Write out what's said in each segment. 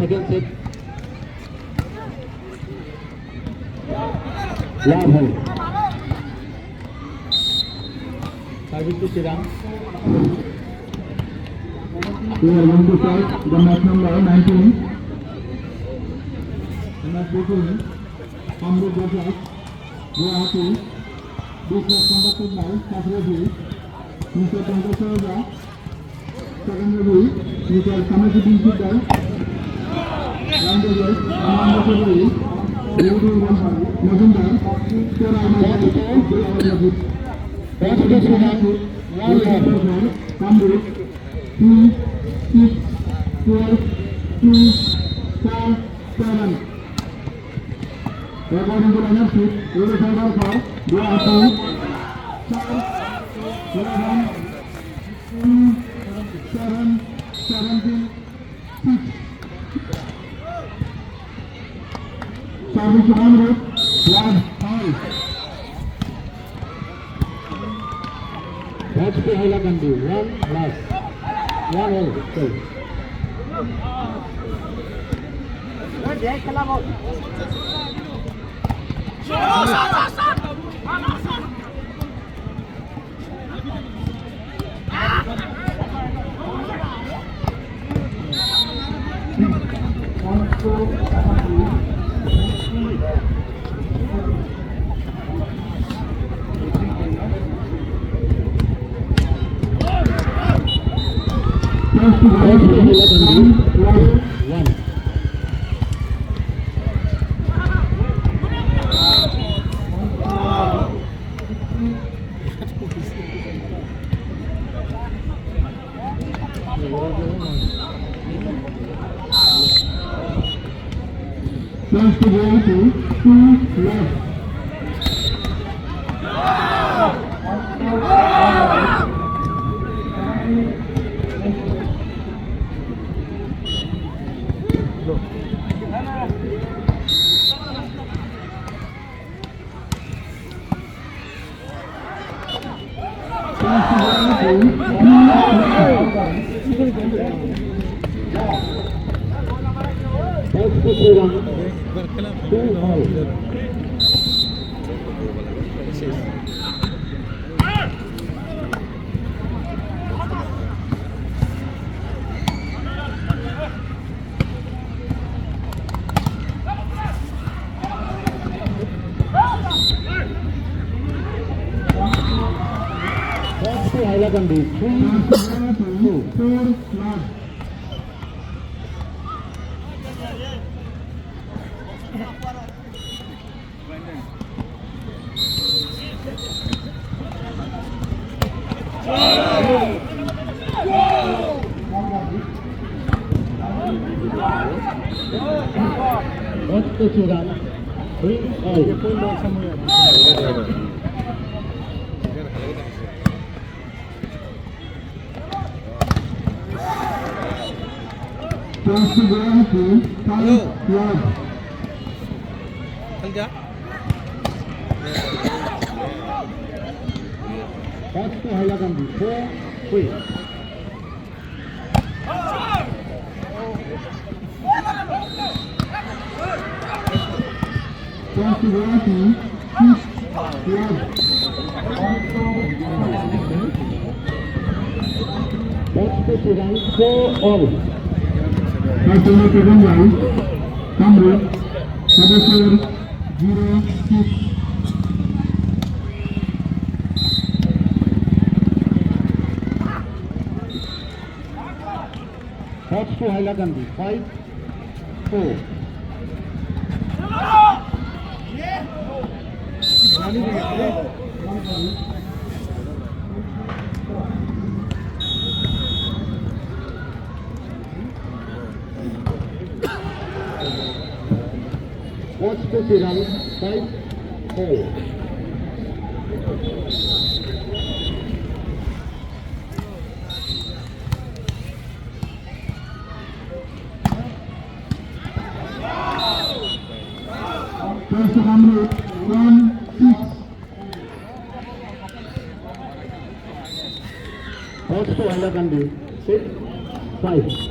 Second set. Love hole. Service to Shiram. We are going to start the match number 19. The match between Amrut versus Guwahati. This was conducted by first referee, Mr. Pankaj Sarja. Second referee, Mr. Kamachuddin Siddhar. Round of yes, and referee, Majumdar. Score are my Amrut 2, 6, 12, 2, 4, 7. According to lineup sheet, we will find out for Guwahati 5, 11, 2, 7, 17, 6. Service to Amrut, love all. Match पे हला कंडी 1 last 1 all चल जय खेला बहुत First to go to 2 left. First to go Hailakandi 3-2. What's the Sudan? 3-all. What's the Hailakandi? 4-3. What's the Sudan? 4-all. National Secondary, Kamru, Sadasur, 0-6. What's to Hailakandi? 5-4. What's to Sudan? 5-4. First Kamru, 1-6. What's to Hailakandi? 6-5.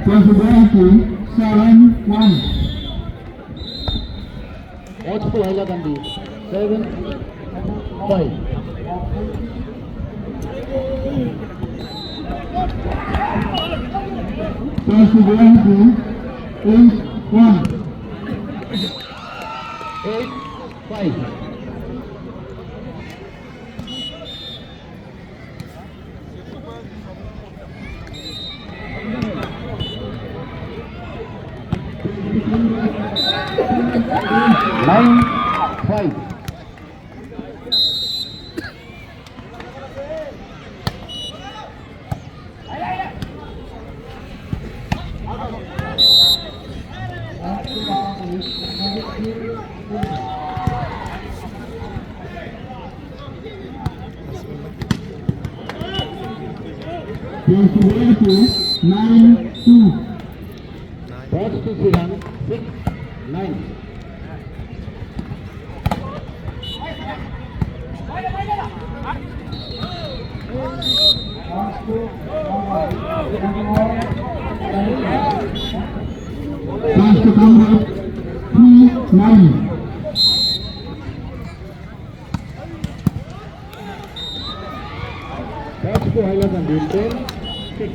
Presidency 7-1. What's to Hailakandi? 7-5. Presidency 8-1. 8-5. Nine, 5. Presidency 9-2. What's to Sudan? 6-9. First Kamru, 3-9. What's to Hailakandi? 10-6.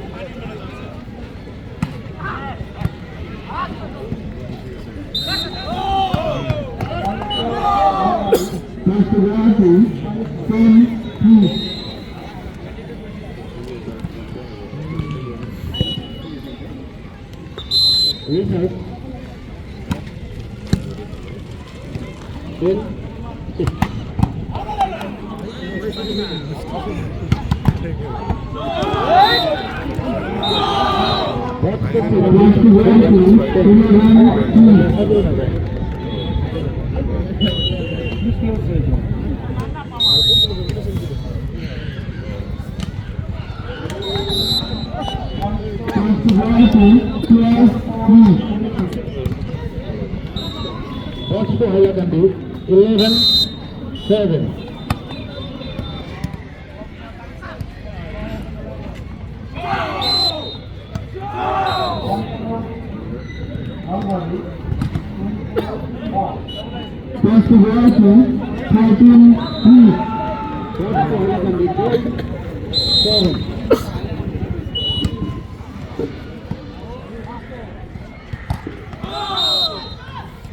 Presidency 10-3. Reset. 10-6. What's to Presidency 11-2. Box to Hayakandu, 11-7. Pass to Hayakandu, 13-3. Box to Hayakandu, 12-7.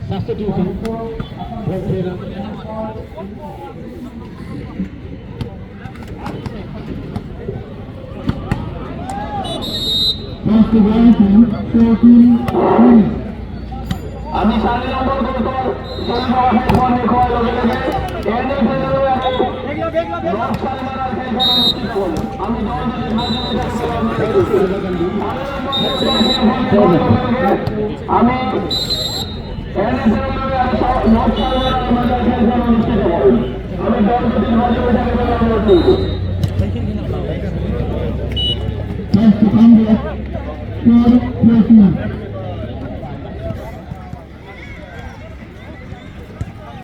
Substitution. Pass to Hayakandu, 14-3. আমি সামনে নম্বর করতে সেই phone খোয়া লগে লগে এনে ফেলে road সামনে মারার খেলা অনুষ্ঠিত হল আমি দল আমি এনে ফেলে রোড সামনে মারার খেলা অনুষ্ঠিত হল আমি দল দুটির মাঝে ওইটাকে অনুরোধ করব Pass to Kandya, 4-13.